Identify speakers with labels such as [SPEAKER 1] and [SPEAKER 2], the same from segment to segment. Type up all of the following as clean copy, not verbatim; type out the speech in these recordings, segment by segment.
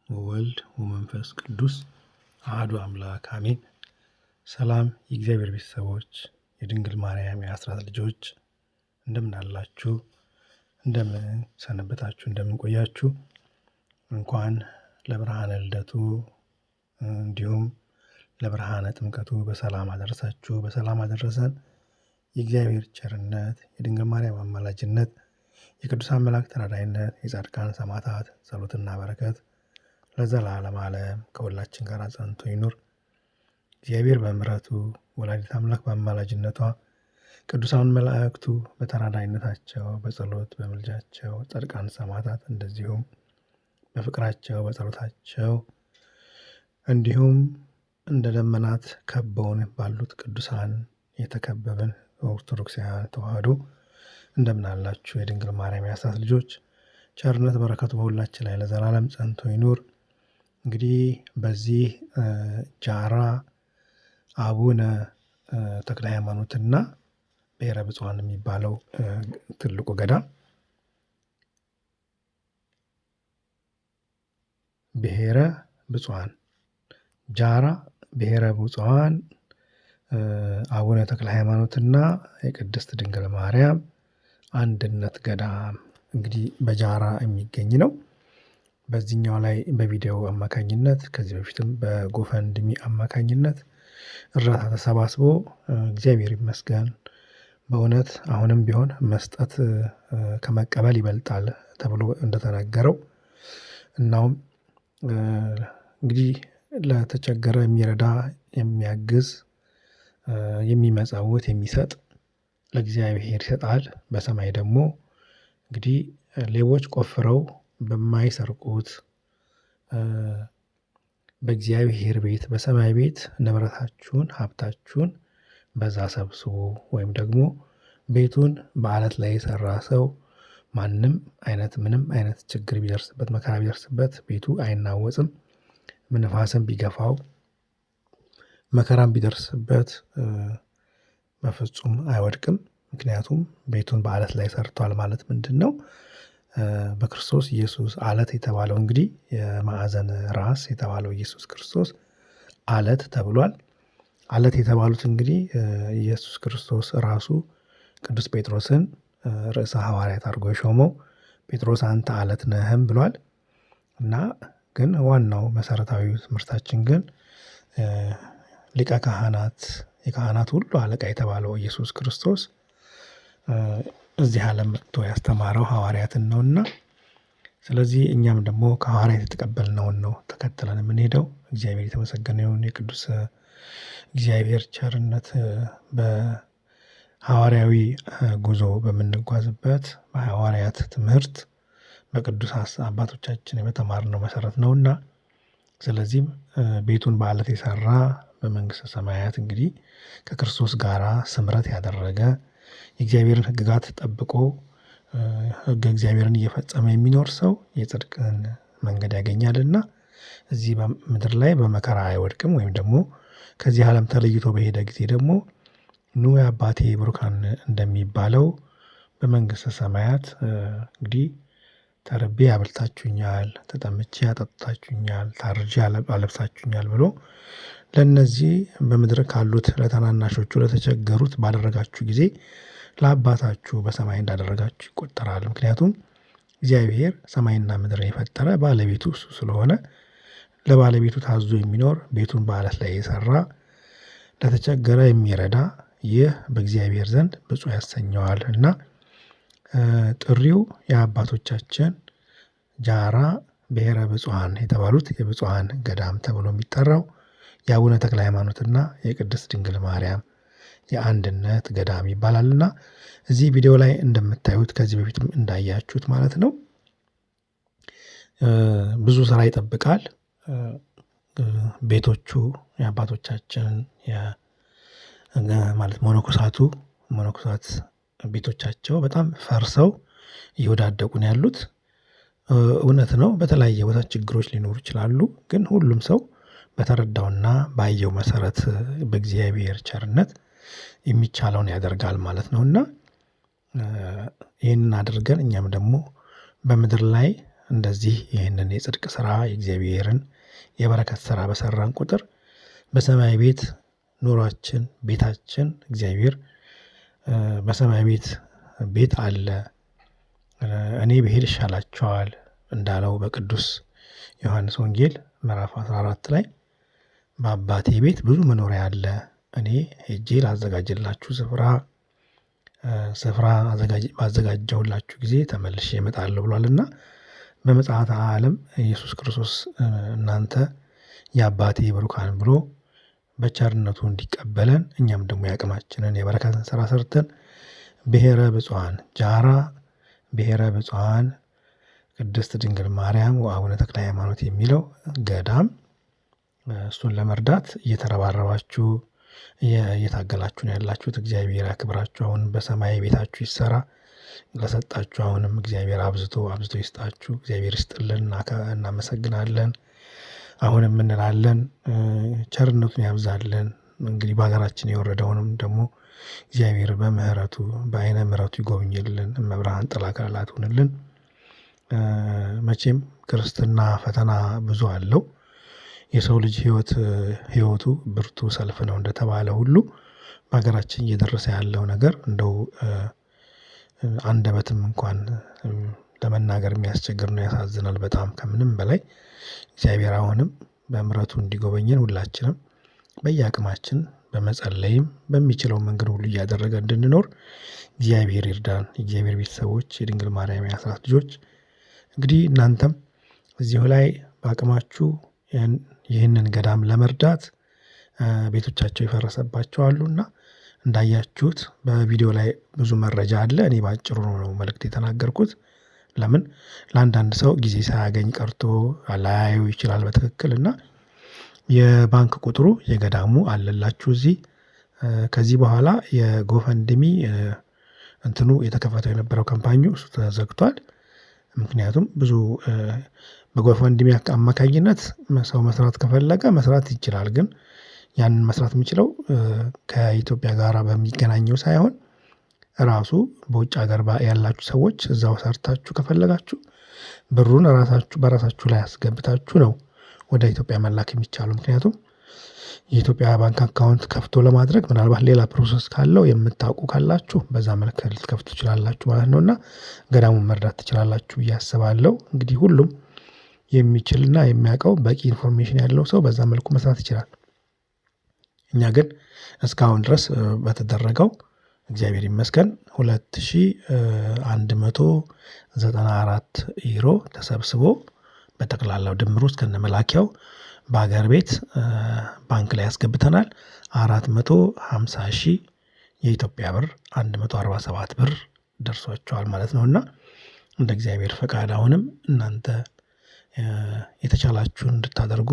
[SPEAKER 1] ወወልድ ወመንፈስ ቅዱስ አሐዱ አምላክ አሜን። ሰላም የእግዚአብሔር ቤተሰቦች፣ የድንግል ማርያም የአስራት ልጆች እንደምን አላችሁ? እንደምን ሰነበታችሁ? እንደምን ቆያችሁ? እንኳን ለብርሃነ ልደቱ እንዲሁም ለብርሃነ ጥምቀቱ በሰላም አደረሳችሁ፣ በሰላም አደረሰን። የእግዚአብሔር ቸርነት፣ የድንግል ማርያም አማላጅነት፣ የቅዱሳን መላእክት ተራዳኢነት፣ የጻድቃን ሰማዕታት ጸሎትና በረከት ለዘላለም ዓለም ከሁላችን ጋር ጸንቶ ይኑር። እግዚአብሔር በምሕረቱ ወላዲተ አምላክ በአማላጅነቷ ቅዱሳን መላእክቱ በተራዳኢነታቸው በጸሎት በምልጃቸው ጻድቃን ሰማዕታት እንደዚሁም በፍቅራቸው በጸሎታቸው እንዲሁም እንደ ደመናት ከበውን ባሉት ቅዱሳን የተከበብን ኦርቶዶክሳውያን ተዋሕዶ እንደምን አላችሁ? የድንግል ማርያም የአስራት ልጆች ቸርነት በረከቱ በሁላችን ላይ ለዘላለም ጸንቶ ይኑር። እንግዲህ በዚህ ጃራ አቡነ ተክለ ሃይማኖትና ብሔረ ብፁዓን የሚባለው ትልቁ ገዳም ብሔረ ብፁዓን ጃራ ብሔረ ብፁዓን አቡነ ተክለ ሃይማኖትና የቅድስት ድንግል ማርያም አንድነት ገዳም እንግዲህ በጃራ የሚገኝ ነው። በዚህኛው ላይ በቪዲዮ አማካኝነት ከዚህ በፊትም በጎፈንድሚ አማካኝነት እርዳታ ተሰባስቦ እግዚአብሔር ይመስገን በእውነት አሁንም ቢሆን መስጠት ከመቀበል ይበልጣል ተብሎ እንደተነገረው እናውም እንግዲህ ለተቸገረ የሚረዳ የሚያግዝ የሚመጸውት የሚሰጥ ለእግዚአብሔር ይሰጣል። በሰማይ ደግሞ እንግዲህ ሌቦች ቆፍረው በማይሰርቁት በእግዚአብሔር ቤት በሰማይ ቤት ንብረታችሁን ሀብታችሁን በዛ ሰብስቡ። ወይም ደግሞ ቤቱን በአለት ላይ የሰራ ሰው ማንም አይነት ምንም አይነት ችግር ቢደርስበት መከራ ቢደርስበት ቤቱ አይናወጽም። ንፋስም ቢገፋው መከራም ቢደርስበት በፍጹም አይወድቅም። ምክንያቱም ቤቱን በአለት ላይ ሰርቷል ማለት ምንድን ነው? በክርስቶስ ኢየሱስ አለት የተባለው እንግዲህ የማዕዘን ራስ የተባለው ኢየሱስ ክርስቶስ አለት ተብሏል። አለት የተባሉት እንግዲህ ኢየሱስ ክርስቶስ ራሱ ቅዱስ ጴጥሮስን ርዕሰ ሐዋርያት አድርጎ የሾመው ጴጥሮስ አንተ አለት ነህም ብሏል። እና ግን ዋናው መሰረታዊ ትምህርታችን ግን ሊቀ ካህናት የካህናት ሁሉ አለቃ የተባለው ኢየሱስ ክርስቶስ እዚህ ዓለም መጥቶ ያስተማረው ሐዋርያትን ነውና፣ ስለዚህ እኛም ደግሞ ከሐዋርያት የተቀበልነውን ነው ተከትለን የምንሄደው። እግዚአብሔር የተመሰገነ ይሁን። የቅዱስ እግዚአብሔር ቸርነት በሐዋርያዊ ጉዞ በምንጓዝበት በሐዋርያት ትምህርት በቅዱስ አባቶቻችን በተማርነው መሰረት ነውና፣ ስለዚህም ቤቱን በአለት የሰራ በመንግስተ ሰማያት እንግዲህ ከክርስቶስ ጋራ ስምረት ያደረገ የእግዚአብሔርን ሕግጋት ጠብቆ ሕገ እግዚአብሔርን እየፈጸመ የሚኖር ሰው የጽድቅን መንገድ ያገኛልና እዚህ በምድር ላይ በመከራ አይወድቅም። ወይም ደግሞ ከዚህ ዓለም ተለይቶ በሄደ ጊዜ ደግሞ ኑ የአባቴ ብሩካን እንደሚባለው በመንግስተ ሰማያት እንግዲህ ተርቤ አብልታችሁኛል፣ ተጠምቼ አጠጥታችሁኛል፣ ታርዤ አለብሳችሁኛል ብሎ ለእነዚህ በምድር ካሉት ለታናናሾቹ ለተቸገሩት ባደረጋችሁ ጊዜ ለአባታችሁ በሰማይ እንዳደረጋችሁ ይቆጠራል። ምክንያቱም እግዚአብሔር ሰማይና ምድርን የፈጠረ ባለቤቱ እሱ ስለሆነ ለባለቤቱ ታዞ የሚኖር ቤቱን በአለት ላይ የሰራ ለተቸገረ የሚረዳ ይህ በእግዚአብሔር ዘንድ ብፁዕ ያሰኘዋል እና ጥሪው የአባቶቻችን ጃራ ብሔረ ብፁዓን የተባሉት የብፁዓን ገዳም ተብሎ የሚጠራው የአቡነ ተክለ ሃይማኖትና የቅድስት ድንግል ማርያም የአንድነት ገዳም ይባላልና እዚህ ቪዲዮ ላይ እንደምታዩት ከዚህ በፊትም እንዳያችሁት ማለት ነው ብዙ ስራ ይጠብቃል። ቤቶቹ የአባቶቻችን ማለት መነኮሳት ቤቶቻቸው በጣም ፈርሰው እየወዳደቁ ነው ያሉት። እውነት ነው፣ በተለያየ ቦታ ችግሮች ሊኖሩ ይችላሉ። ግን ሁሉም ሰው በተረዳውና ባየው መሰረት በእግዚአብሔር ቸርነት የሚቻለውን ያደርጋል ማለት ነውና ይህንን አድርገን እኛም ደግሞ በምድር ላይ እንደዚህ ይህንን የጽድቅ ስራ የእግዚአብሔርን የበረከት ስራ በሰራን ቁጥር በሰማይ ቤት ኑሯችን ቤታችን እግዚአብሔር በሰማይ ቤት አለ። እኔ ብሄድ ይሻላቸዋል እንዳለው በቅዱስ ዮሐንስ ወንጌል ምዕራፍ 14 ላይ በአባቴ ቤት ብዙ መኖሪያ አለ፣ እኔ ሄጄ ላዘጋጅላችሁ ስፍራ ባዘጋጀሁላችሁ ጊዜ ተመልሼ እመጣለሁ ብሏልና በምጽአተ ዓለም ኢየሱስ ክርስቶስ እናንተ የአባቴ ብሩካን ብሎ በቸርነቱ እንዲቀበለን እኛም ደግሞ የአቅማችንን የበረከትን ስራ ሰርተን ብሔረ ብፁዓን ጃራ ብሔረ ብፁዓን ቅድስት ድንግል ማርያም ወአቡነ ተክለ ሃይማኖት የሚለው ገዳም እሱን ለመርዳት እየተረባረባችሁ እየታገላችሁ ነው ያላችሁት። እግዚአብሔር ያክብራችሁ። አሁን በሰማይ ቤታችሁ ይሰራ። ለሰጣችሁ አሁንም እግዚአብሔር አብዝቶ ይስጣችሁ። እግዚአብሔር ይስጥልን። እናመሰግናለን። አሁንም እንላለን ቸርነቱን ያብዛልን። እንግዲህ በሀገራችን የወረደውንም ደግሞ እግዚአብሔር በምህረቱ በአይነ ምህረቱ ይጎብኝልን። እመብርሃን ጥላ ከለላ ትሁንልን። መቼም ክርስትና ፈተና ብዙ አለው። የሰው ልጅ ህይወቱ ብርቱ ሰልፍ ነው እንደተባለ ሁሉ በሀገራችን እየደረሰ ያለው ነገር እንደው አንደበትም እንኳን ለመናገር የሚያስቸግር ነው። ያሳዝናል በጣም ከምንም በላይ። እግዚአብሔር አሁንም በምሕረቱ እንዲጎበኘን ሁላችንም በየአቅማችን በመጸለይም በሚችለው መንገድ ሁሉ እያደረገ እንድንኖር እግዚአብሔር ይርዳን። የእግዚአብሔር ቤተሰቦች፣ የድንግል ማርያም የአስራት ልጆች እንግዲህ እናንተም እዚሁ ላይ በአቅማችሁ ይህንን ገዳም ለመርዳት ቤቶቻቸው የፈረሰባቸው አሉና እንዳያችሁት በቪዲዮ ላይ ብዙ መረጃ አለ። እኔ ባጭሩ ነው መልእክት የተናገርኩት። ለምን ለአንዳንድ ሰው ጊዜ ሳያገኝ ቀርቶ ላያየው ይችላል በትክክል እና የባንክ ቁጥሩ የገዳሙ አለላችሁ እዚህ። ከዚህ በኋላ የጎፈንድሚ እንትኑ የተከፈተው የነበረው ካምፓኙ እሱ ተዘግቷል። ምክንያቱም ብዙ በጎፈንድሚ አማካኝነት ሰው መስራት ከፈለገ መስራት ይችላል። ግን ያንን መስራት የሚችለው ከኢትዮጵያ ጋር በሚገናኘው ሳይሆን ራሱ በውጭ ሀገር ያላችሁ ሰዎች እዛው ሰርታችሁ ከፈለጋችሁ ብሩን በራሳችሁ ላይ አስገብታችሁ ነው ወደ ኢትዮጵያ መላክ የሚቻለው። ምክንያቱም የኢትዮጵያ ባንክ አካውንት ከፍቶ ለማድረግ ምናልባት ሌላ ፕሮሰስ ካለው የምታውቁ ካላችሁ በዛ መልክ ልትከፍቱ ትችላላችሁ ማለት ነውና ገዳሙን መርዳት ትችላላችሁ ብዬ አስባለሁ። እንግዲህ ሁሉም የሚችልና የሚያውቀው በቂ ኢንፎርሜሽን ያለው ሰው በዛ መልኩ መስራት ይችላል። እኛ ግን እስካሁን ድረስ በተደረገው እግዚአብሔር ይመስገን 2194 ዩሮ ተሰብስቦ በጠቅላላው ድምር ውስጥ ከነመላኪያው በሀገር ቤት ባንክ ላይ ያስገብተናል። 450 ሺህ የኢትዮጵያ ብር 147 ብር ደርሷቸዋል ማለት ነውና እንደ እግዚአብሔር ፈቃድ አሁንም እናንተ የተቻላችሁን እንድታደርጉ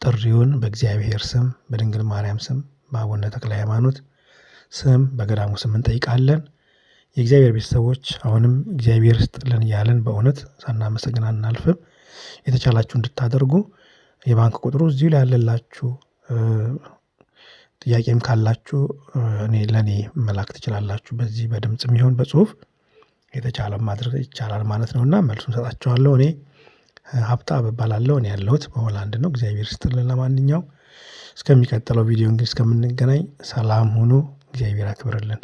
[SPEAKER 1] ጥሪውን በእግዚአብሔር ስም በድንግል ማርያም ስም በአቡነ ተክለ ሃይማኖት ስም በገዳሙ ስም እንጠይቃለን። የእግዚአብሔር ቤተሰቦች አሁንም እግዚአብሔር ይስጥልን እያለን በእውነት ሳናመሰግን አናልፍም። የተቻላችሁ እንድታደርጉ የባንክ ቁጥሩ እዚሁ ላይ ያለላችሁ። ጥያቄም ካላችሁ ለእኔ መላክ ትችላላችሁ። በዚህ በድምፅም ይሁን በጽሁፍ የተቻለ ማድረግ ይቻላል ማለት ነውና መልሱን ሰጣችኋለሁ። እኔ ሀብታም እባላለሁ። እኔ ያለሁት በሆላንድ ነው። እግዚአብሔር ይስጥልን። ለማንኛውም እስከሚቀጥለው ቪዲዮ እንግዲህ እስከምንገናኝ ሰላም ሁኑ። እግዚአብሔር ያክብርልን።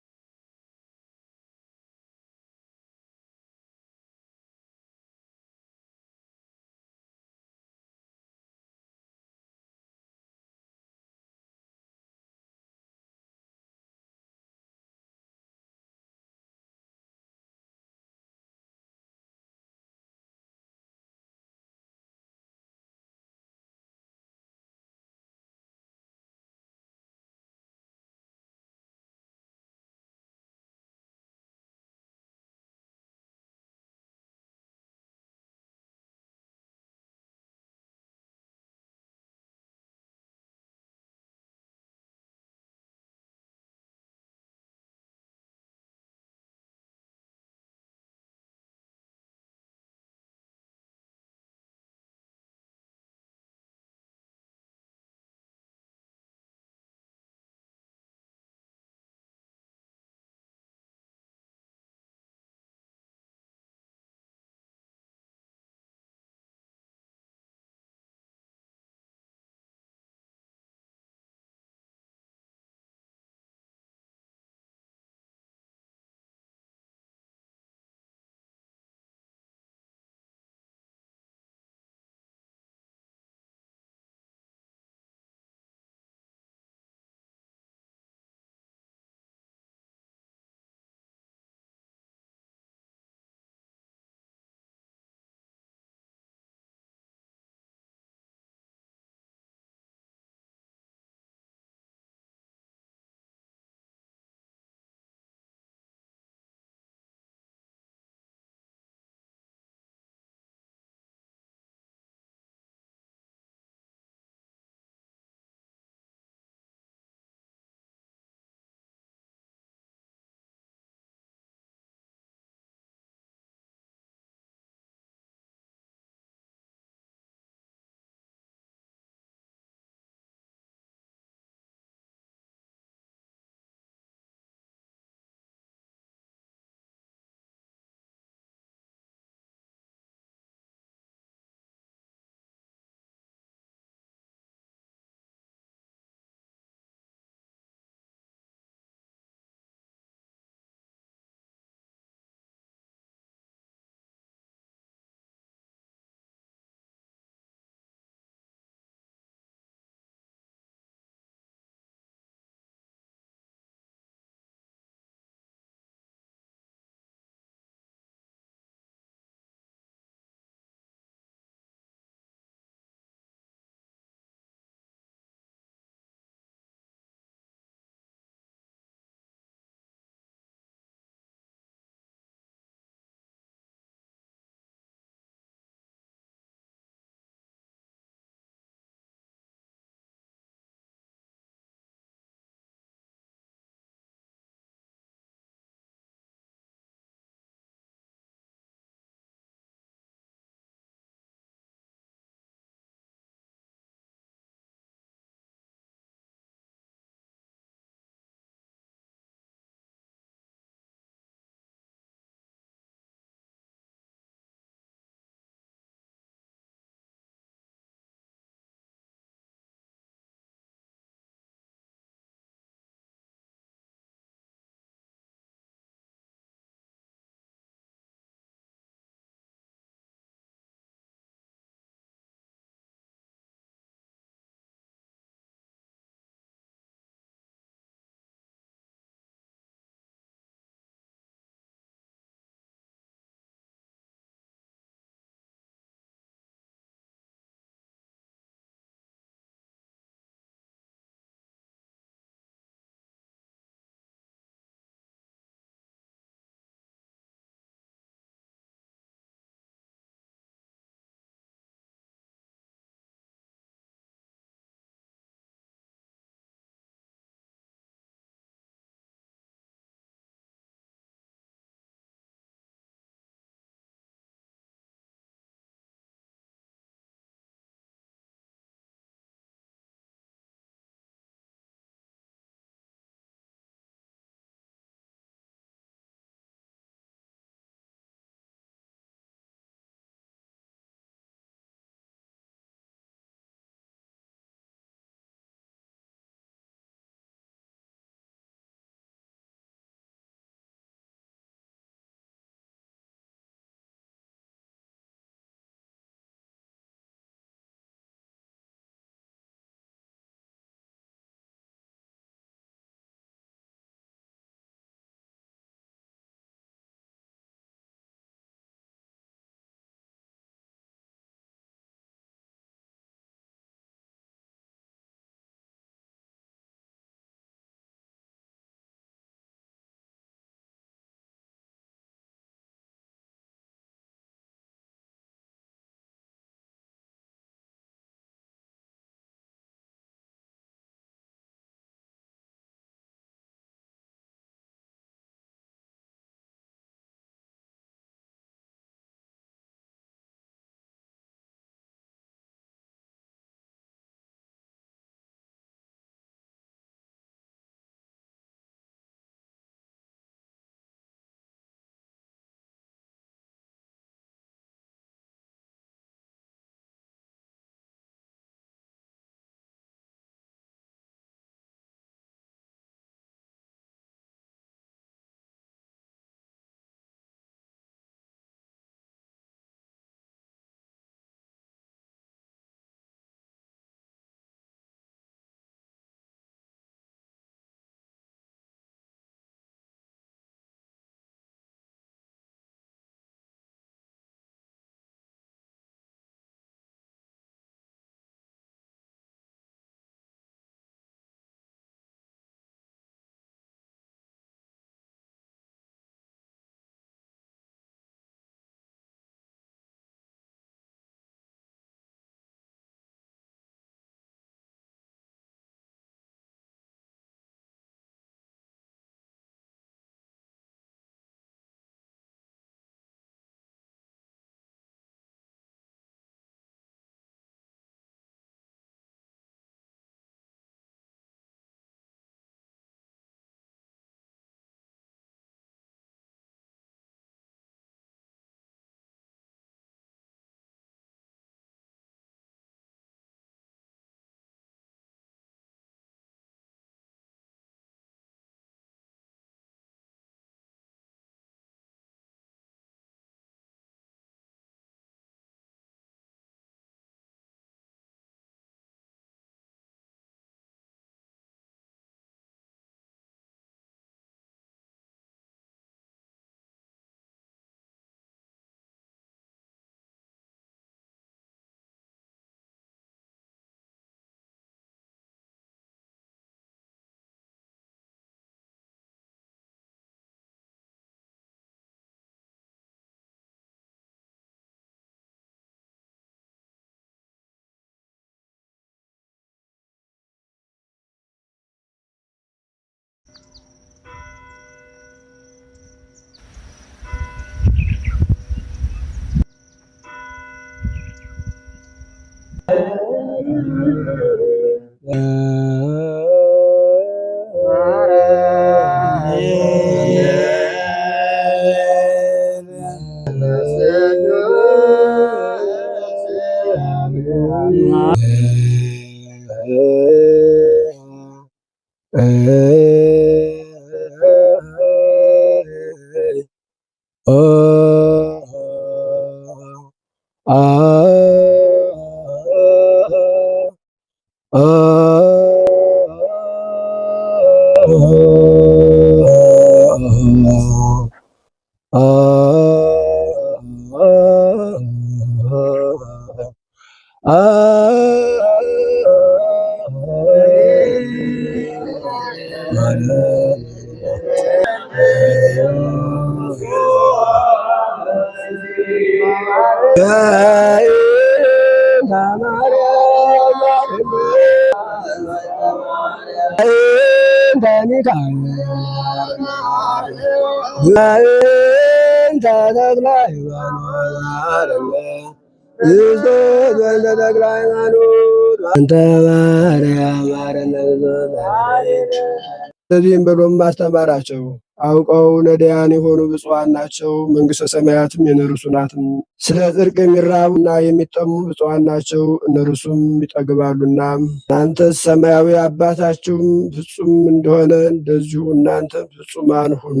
[SPEAKER 2] ስለዚህም ብሎም ማስተማራቸው አውቀው ነዳያን የሆኑ ብፁዓን ናቸው፣ መንግሥተ ሰማያትም የእነርሱ ናት። ስለ ጽድቅ የሚራቡና የሚጠሙ ብፁዓን ናቸው፣ እነርሱም ይጠግባሉና። እናንተስ ሰማያዊ አባታችሁም ፍጹም እንደሆነ እንደዚሁ እናንተ ፍጹማን ሁኑ።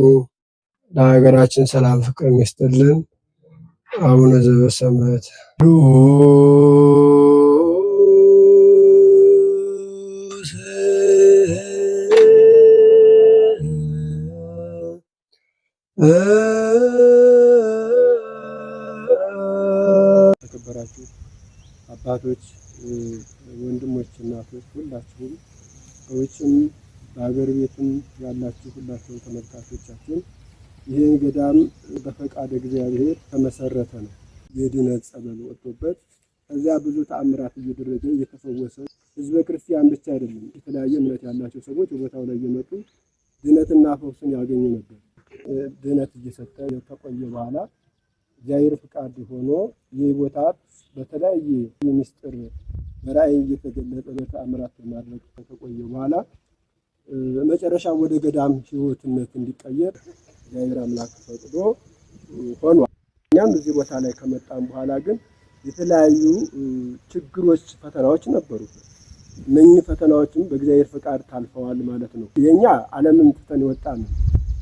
[SPEAKER 2] ለሀገራችን ሰላም ፍቅር ይስጥልን። አቡነ ዘበሰማያት ተከበራችሁ አባቶች፣ ወንድሞች፣ እናቶች ሁላችሁም በውጭም በሀገር ቤትም ያላችሁ ሁላችሁም ተመልካቾቻችን ይህ ገዳም በፈቃደ እግዚአብሔር ተመሰረተ ነው። የድነት ጸበል ወጥቶበት ከዚያ ብዙ ተአምራት እየደረገ እየተፈወሰ ህዝበ ክርስቲያን ብቻ አይደለም የተለያየ እምነት ያላቸው ሰዎች በቦታው ላይ እየመጡ ድነትና ፈውስን ያገኙ ነበር። ድነት እየሰጠ ከቆየ በኋላ እግዚአብሔር ፍቃድ ሆኖ ይህ ቦታ በተለያየ ምስጢር በራእይ እየተገለጠ በተአምራት በማድረግ ከቆየ በኋላ መጨረሻ ወደ ገዳም ህይወትነት እንዲቀየር እግዚአብሔር አምላክ ፈቅዶ ሆኗል። እኛም እዚህ ቦታ ላይ ከመጣን በኋላ ግን የተለያዩ ችግሮች፣ ፈተናዎች ነበሩ። እነኚህ ፈተናዎችም በእግዚአብሔር ፍቃድ ታልፈዋል ማለት ነው። የኛ ዓለምን ትተን የወጣን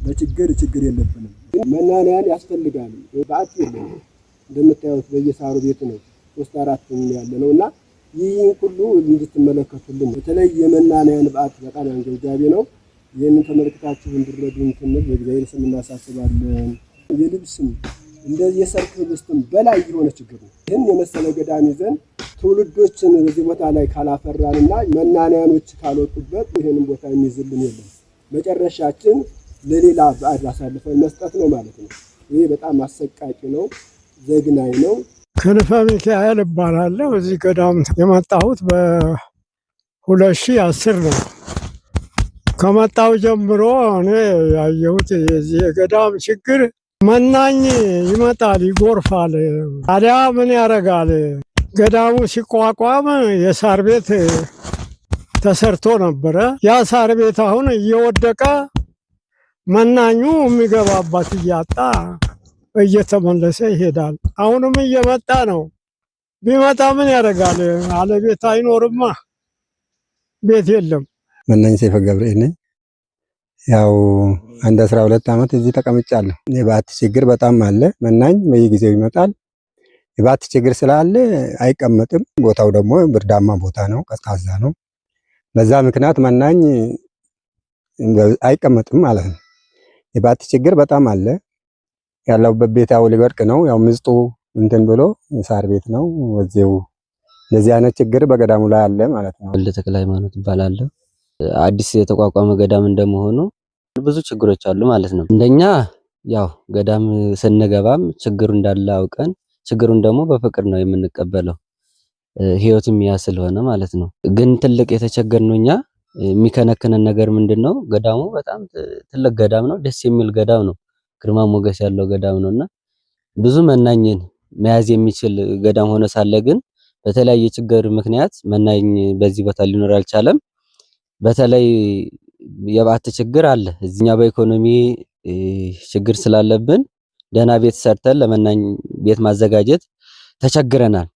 [SPEAKER 2] በችግር የለብንም። ግን መናንያን ያስፈልጋል። በዓት የለም እንደምታዩት በየሳሩ ቤቱ ነው 3-4 ያለ ነው እና ይህን ሁሉ እንድትመለከቱልን በተለይ የመናንያን በዓት በጣም አንገብጋቢ ነው። ይህንን ተመልክታችሁ እንድረዱን ትንል በእግዚአብሔር ስም እናሳስባለን። የልብስም እንደዚህ የሰርክ ልብስም በላይ የሆነ ችግር ነው። ይህን የመሰለ ገዳም ይዘን ትውልዶችን በዚህ ቦታ ላይ ካላፈራንና መናንያኖች ካልወጡበት ይህንን ቦታ የሚይዝልን የለም። መጨረሻችን ለሌላ ባዕድ አሳልፈን መስጠት ነው ማለት ነው። ይህ በጣም አሰቃቂ ነው፣ ዘግናኝ ነው።
[SPEAKER 3] ክንፈ ሚካኤል እባላለሁ። እዚህ ገዳም የመጣሁት በ2010 ነው። ከመጣሁ ጀምሮ እኔ ያየሁት የዚህ የገዳም ችግር መናኝ ይመጣል፣ ይጎርፋል። ታዲያ ምን ያደርጋል? ገዳሙ ሲቋቋም የሳር ቤት ተሰርቶ ነበረ። ያ ሳር ቤት አሁን እየወደቀ መናኙ የሚገባባት እያጣ እየተመለሰ ይሄዳል። አሁንም እየመጣ ነው። ቢመጣ ምን ያደርጋል? አለ ቤት አይኖርማ፣ ቤት የለም።
[SPEAKER 4] መናኝ ሰይፈ ገብርኤል ነኝ። ያው አንድ 12 ዓመት እዚህ ተቀምጫለሁ። የባት ችግር በጣም አለ። መናኝ በየጊዜው ይመጣል። የባት ችግር ስላለ አይቀመጥም። ቦታው ደግሞ ብርዳማ ቦታ ነው፣ ቀዝቃዛ ነው። በዛ ምክንያት መናኝ አይቀመጥም ማለት ነው። የባት ችግር በጣም አለ። ያለውበት ቤት ያው ሊወድቅ ነው። ያው ምዝጡ እንትን ብሎ ሳር ቤት ነው። ወዚው ለዚህ አይነት ችግር በገዳሙ ላይ አለ ማለት ነው።
[SPEAKER 5] ወልደ ተክለ ሃይማኖት ይባላለሁ። አዲስ የተቋቋመ ገዳም እንደመሆኑ ብዙ ችግሮች አሉ ማለት ነው። እንደኛ ያው ገዳም ስንገባም ችግሩ እንዳለ አውቀን ችግሩን ደግሞ በፍቅር ነው የምንቀበለው። ህይወትም ያ ስለሆነ ማለት ነው። ግን ትልቅ የተቸገርነው እኛ የሚከነክነን ነገር ምንድነው? ገዳሙ በጣም ትልቅ ገዳም ነው። ደስ የሚል ገዳም ነው። ግርማ ሞገስ ያለው ገዳም ነውና ብዙ መናኝን መያዝ የሚችል ገዳም ሆኖ ሳለ ግን በተለያየ ችግር ምክንያት መናኝ በዚህ ቦታ ሊኖር አልቻለም። በተለይ የባት ችግር አለ። እዚኛ በኢኮኖሚ ችግር ስላለብን ደህና ቤት ሰርተን ለመናኝ ቤት ማዘጋጀት ተቸግረናል።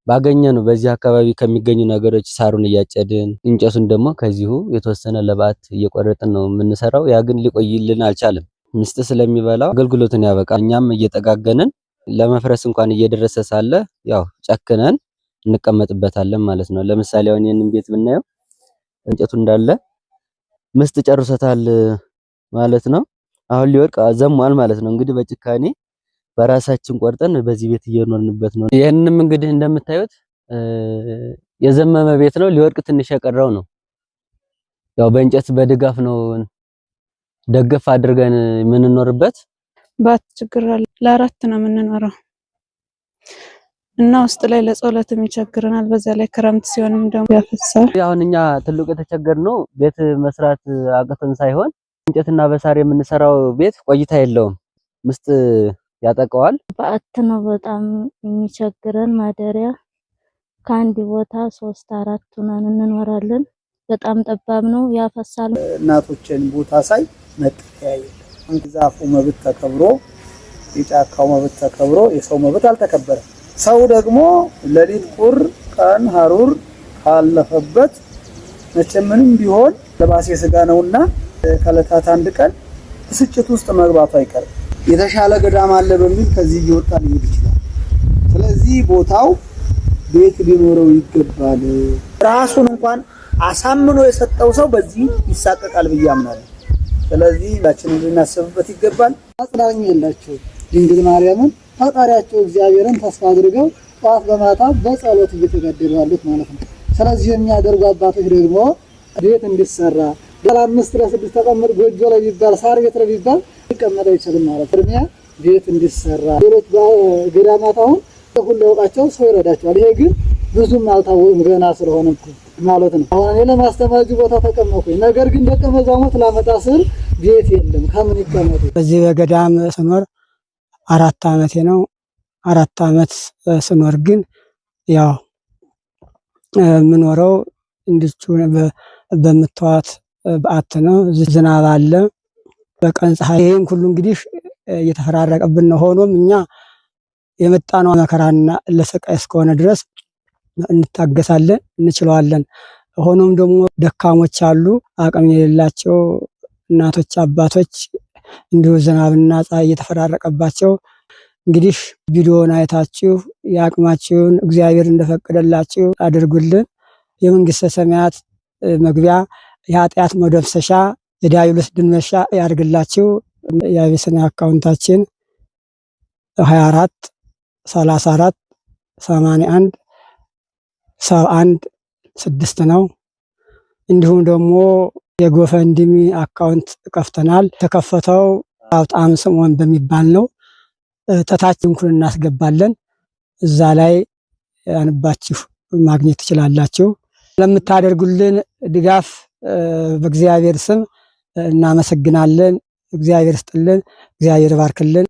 [SPEAKER 5] ባገኘነው በዚህ አካባቢ ከሚገኙ ነገሮች ሳሩን እያጨድን እንጨቱን ደግሞ ከዚሁ የተወሰነ ለባት እየቆረጥን ነው የምንሰራው። ያ ግን ሊቆይልን አልቻለም። ምስጥ ስለሚበላው አገልግሎትን ያበቃል። እኛም እየጠጋገንን ለመፍረስ እንኳን እየደረሰ ሳለ ያው ጨክነን እንቀመጥበታለን ማለት ነው። ለምሳሌ አሁን ይሄንን ቤት ብናየው እንጨቱ እንዳለ ምስጥ ጨርሶታል ማለት ነው። አሁን ሊወድቅ ዘሟል ማለት ነው። እንግዲህ በጭካኔ በራሳችን ቆርጠን በዚህ ቤት እየኖርንበት ነው። ይሄንንም እንግዲህ እንደምታዩት የዘመመ ቤት ነው። ሊወድቅ ትንሽ የቀረው ነው። ያው በእንጨት በድጋፍ ነው ደገፍ አድርገን የምንኖርበት።
[SPEAKER 6] ባት ችግር አለ። ለአራት ነው የምንኖረው እና ውስጥ ላይ ለጸሎትም ይቸግረናል። በዛ ላይ ክረምት ሲሆንም ደግሞ ያፈሳል።
[SPEAKER 5] አሁን እኛ ትልቁ የተቸገርነው ቤት መስራት አቅተን ሳይሆን እንጨትና በሳር የምንሰራው ቤት ቆይታ የለውም፣ ምስጥ ያጠቀዋል።
[SPEAKER 7] ባት ነው በጣም የሚቸግረን። ማደሪያ ከአንድ ቦታ 3-4 ሆነን እንኖራለን። በጣም ጠባብ ነው፣ ያፈሳል።
[SPEAKER 8] እናቶችን ቦታ ሳይ መጠለያ የለም። ዛፉ መብት ተከብሮ የጫካው መብት ተከብሮ የሰው መብት አልተከበረም። ሰው ደግሞ ለሊት ቁር ቀን ሀሩር ካለፈበት መቼም ምንም ቢሆን ለባሴ ስጋ ነውና ከለታት አንድ ቀን ብስጭት ውስጥ መግባቱ አይቀርም። የተሻለ ገዳም አለ በሚል ከዚህ እየወጣ ሊሄድ ይችላል። ስለዚህ ቦታው ቤት ሊኖረው ይገባል። ራሱን እንኳን አሳምኖ የሰጠው ሰው በዚህ ይሳቀቃል ብዬ አምናለሁ። ስለዚህ ሁላችንም ልናስብበት ይገባል። አጽናኝ የላቸው ድንግል ማርያምን ፈጣሪያቸው እግዚአብሔርን ተስፋ አድርገው ጧት በማታ በጸሎት እየተጋደሉ ያሉት ማለት ነው። ስለዚህ የሚያደርጉ አባቶች ደግሞ ቤት እንዲሰራ ለ5 ለ6 ተቀመጥ ጎጆ ላይ ቢባል ሳር ቤት ላይ ቢባል ሊቀመጥ አይችልም ማለት ነው። ቤት እንዲሰራ ሌሎች ገዳማት አሁን ሁሉ ያውቃቸው ሰው ይረዳቸዋል። ይሄ ግን ብዙም አልታወቀም ገና ስለሆነ ማለት ነው። አሁን እኔ ለማስተማር ቦታ ተቀመጥኩኝ። ነገር ግን ደቀ መዛሙርት ላመጣ ስል ቤት የለም። ከምን ይቀመጡ?
[SPEAKER 3] በዚህ በገዳም ስኖር 4 ዓመቴ ነው። 4 ዓመት ስኖር ግን ያው የምኖረው እንድቹ በምትዋት በዓት ነው። ዝናብ አለ፣ በቀን ፀሐይ። ይሄን ሁሉ እንግዲህ እየተፈራረቀብን ነው። ሆኖም እኛ የመጣነው መከራና ለስቃይ እስከሆነ ድረስ እንታገሳለን፣ እንችለዋለን። ሆኖም ደግሞ ደካሞች አሉ፣ አቅም የሌላቸው እናቶች፣ አባቶች እንዲሁ ዝናብና ፀሐይ እየተፈራረቀባቸው እንግዲህ ቪዲዮውን አይታችሁ የአቅማችሁን እግዚአብሔር እንደፈቀደላችሁ አድርጉልን። የመንግስተ ሰማያት መግቢያ፣ የኃጢአት መደምሰሻ፣ የዲያብሎስ ድል መንሻ ያድርግላችሁ። የአቢሲኒያ አካውንታችን 24 34 81 71 6 ነው። እንዲሁም ደግሞ የጎፈንድሚ አካውንት ከፍተናል። ተከፈተው ሀብታም ስምዖን በሚባል ነው። ተታች እንኩን እናስገባለን። እዛ ላይ አንባችሁ ማግኘት ትችላላችሁ። ለምታደርጉልን ድጋፍ በእግዚአብሔር ስም እናመሰግናለን። እግዚአብሔር ይስጥልን፣ እግዚአብሔር ባርክልን።